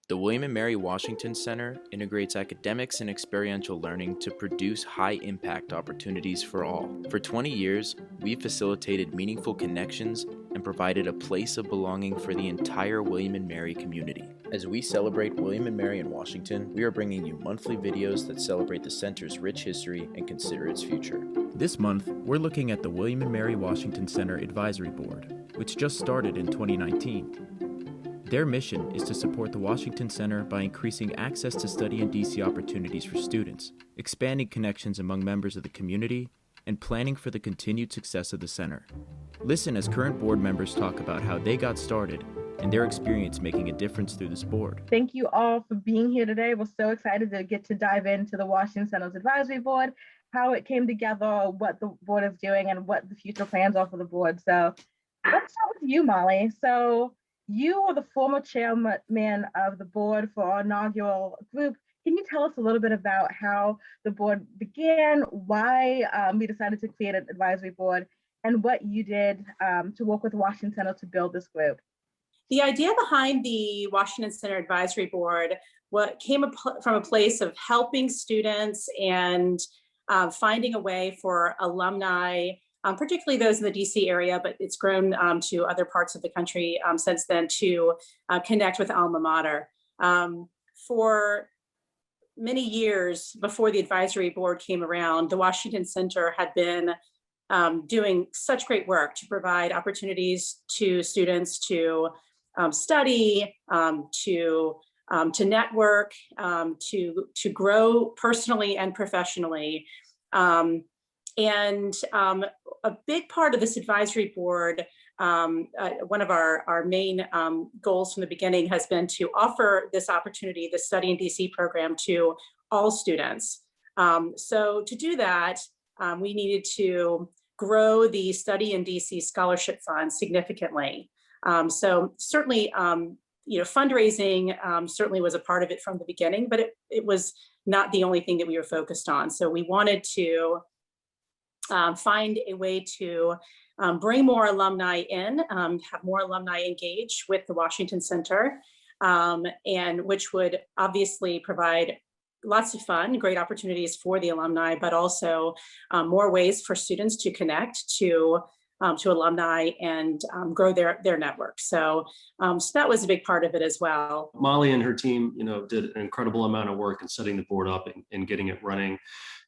The William and Mary Washington Center integrates academics and experiential learning to produce high-impact opportunities for all. For 20 years, we've facilitated meaningful connections and provided a place of belonging for the entire William and Mary community. As we celebrate William and Mary in Washington, we are bringing you monthly videos that celebrate the center's rich history and consider its future. This month, we're looking at the William and Mary Washington Center Advisory Board, which just started in 2019. Their mission is to support the Washington Center by increasing access to study in DC opportunities for students, expanding connections among members of the community, and planning for the continued success of the center. Listen as current board members talk about how they got started and their experience making a difference through this board. Thank you all for being here today. We're so excited to get to dive into the Washington Center's Advisory Board, how it came together, what the board is doing, and what the future plans are for the board. So let's start with you, Molly. So you are the former chairman of the board for our inaugural group. Can you tell us a little bit about how the board began, why we decided to create an advisory board, and what you did to work with the Washington Center to build this group? The idea behind the Washington Center Advisory Board came from a place of helping students and finding a way for alumni, particularly those in the DC area, but it's grown to other parts of the country since then, to connect with alma mater. For many years before the advisory board came around, the Washington Center had been doing such great work to provide opportunities to students to study, to network, to grow personally and professionally. And a big part of this advisory board, one of our main goals from the beginning has been to offer this opportunity, the Study in DC program, to all students. So to do that, we needed to grow the Study in DC Scholarship Fund significantly. So certainly, fundraising certainly was a part of it from the beginning, but it was not the only thing that we were focused on. So we wanted to find a way to bring more alumni in, have more alumni engage with the Washington Center, and which would obviously provide lots of fun, great opportunities for the alumni, but also more ways for students to connect to alumni and grow their network. So that was a big part of it as well. Molly and her team, did an incredible amount of work in setting the board up and getting it running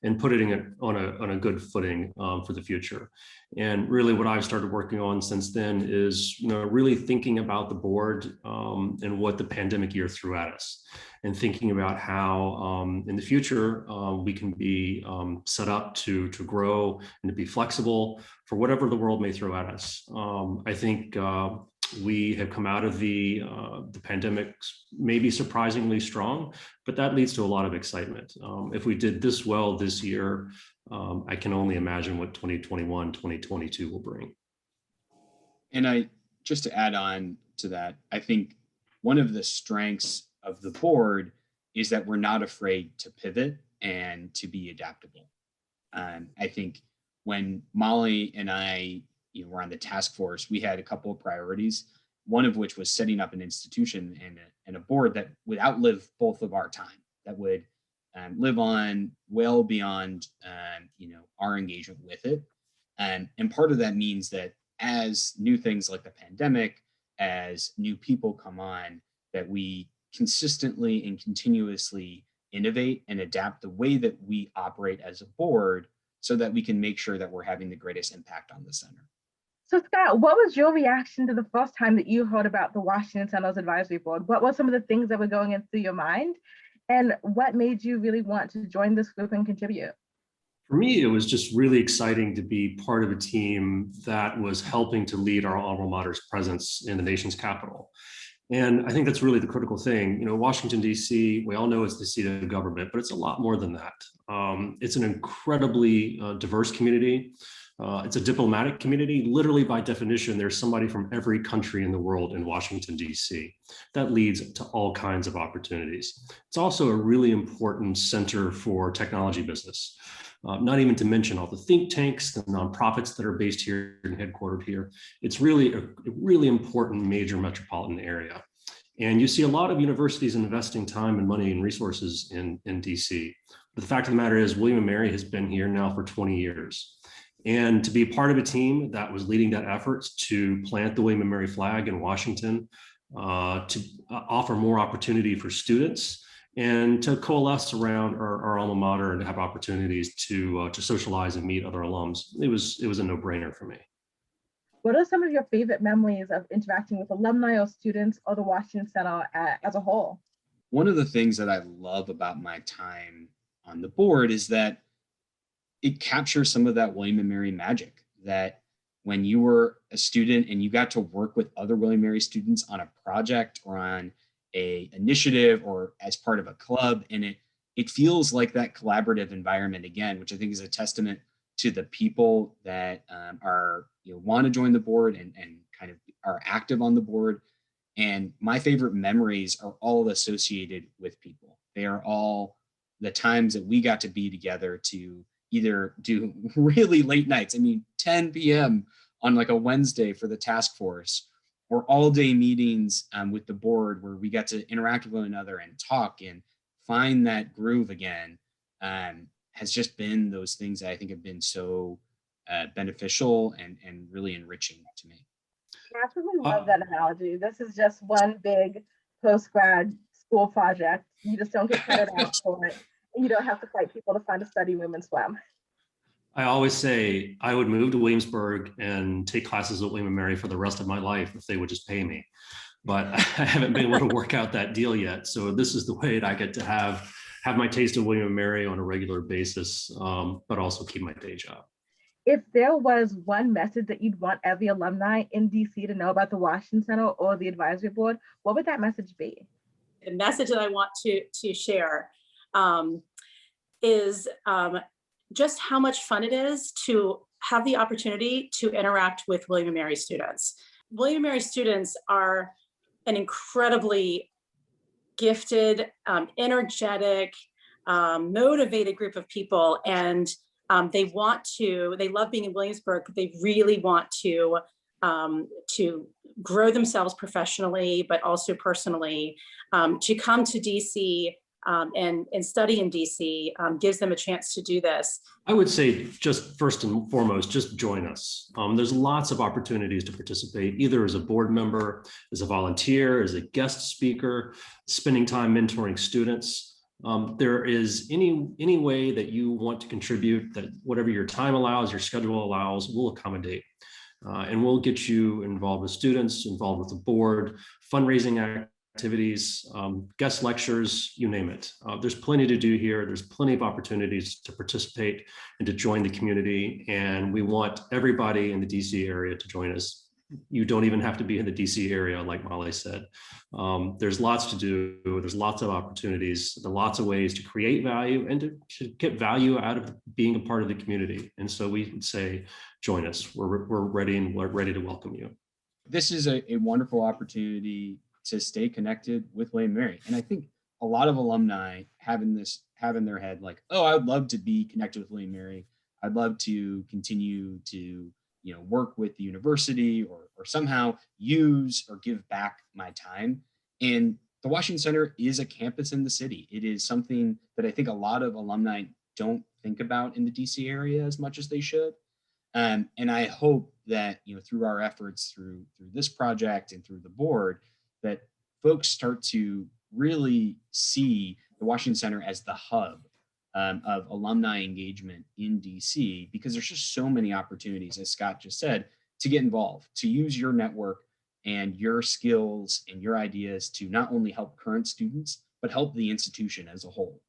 and putting it on a good footing for the future. And really what I've started working on since then is, really thinking about the board and what the pandemic year threw at us, and thinking about how in the future we can be set up to grow and to be flexible for whatever the world may throw at us. I think we have come out of the pandemic maybe surprisingly strong, but that leads to a lot of excitement. If we did this well this year, I can only imagine what 2021, 2022 will bring. And just to add on to that, I think one of the strengths of the board is that we're not afraid to pivot and to be adaptable. I think when Molly and I were on the task force, we had a couple of priorities, one of which was setting up an institution and a board that would outlive both of our time, that would live on well beyond our engagement with it. And part of that means that as new things like the pandemic, as new people come on, that we consistently and continuously innovate and adapt the way that we operate as a board so that we can make sure that we're having the greatest impact on the center. So Scott, what was your reaction to the first time that you heard about the Washington Center's Advisory Board? What were some of the things that were going through your mind? And what made you really want to join this group and contribute? For me, it was just really exciting to be part of a team that was helping to lead our alma mater's presence in the nation's capital. And I think that's really the critical thing. Washington, D.C., we all know it's the seat of the government, but it's a lot more than that. It's an incredibly diverse community. It's a diplomatic community. Literally, by definition, there's somebody from every country in the world in Washington, D.C. That leads to all kinds of opportunities. It's also a really important center for technology business. Not even to mention all the think tanks, the nonprofits that are based here and headquartered here. It's really a really important major metropolitan area. And you see a lot of universities investing time and money and resources in DC. But the fact of the matter is William & Mary has been here now for 20 years. And to be a part of a team that was leading that effort to plant the William & Mary flag in Washington, to offer more opportunity for students, and to coalesce around our alma mater and have opportunities to socialize and meet other alums. It was a no-brainer for me. What are some of your favorite memories of interacting with alumni or students or the Washington Center as a whole? One of the things that I love about my time on the board is that it captures some of that William & Mary magic, that when you were a student and you got to work with other William & Mary students on a project or on a initiative or as part of a club, and it feels like that collaborative environment again, which I think is a testament to the people that are want to join the board and kind of are active on the board. And my favorite memories are all associated with people. They are all the times that we got to be together to either do really late nights, 10 p.m. on like a Wednesday for the task force, or all day meetings with the board where we got to interact with one another and talk and find that groove again, has just been those things that I think have been so beneficial and really enriching to me. I absolutely love that analogy. This is just one big post-grad school project. You just don't get credit out for it. And you don't have to fight people to find a study room and swim. I always say I would move to Williamsburg and take classes at William & Mary for the rest of my life if they would just pay me. But I haven't been able to work out that deal yet. So this is the way that I get to have my taste of William & Mary on a regular basis, but also keep my day job. If there was one message that you'd want every alumni in DC to know about the Washington Center or the advisory board, what would that message be? The message that I want to share is just how much fun it is to have the opportunity to interact with William & Mary students. William & Mary students are an incredibly gifted, energetic, motivated group of people, and they love being in Williamsburg, but they really want to grow themselves professionally, but also personally. To come to DC and study in DC gives them a chance to do this. I would say just first and foremost, just join us. There's lots of opportunities to participate, either as a board member, as a volunteer, as a guest speaker, spending time mentoring students. There is any way that you want to contribute, that whatever your time allows, your schedule allows, we'll accommodate. And we'll get you involved with students, involved with the board, fundraising activities, guest lectures, you name it. There's plenty to do here. There's plenty of opportunities to participate and to join the community. And we want everybody in the DC area to join us. You don't even have to be in the DC area, like Molly said. There's lots to do. There's lots of opportunities. There are lots of ways to create value and to get value out of being a part of the community. And so we would say, join us. We're ready, and we're ready to welcome you. This is a wonderful opportunity to stay connected with William & Mary. And I think a lot of alumni have in their head like, oh, I would love to be connected with William & Mary. I'd love to continue to work with the university or somehow use or give back my time. And the Washington Center is a campus in the city. It is something that I think a lot of alumni don't think about in the DC area as much as they should. And I hope that through our efforts through this project and through the board, that folks start to really see the Washington Center as the hub of alumni engagement in DC, because there's just so many opportunities, as Scott just said, to get involved, to use your network and your skills and your ideas to not only help current students, but help the institution as a whole.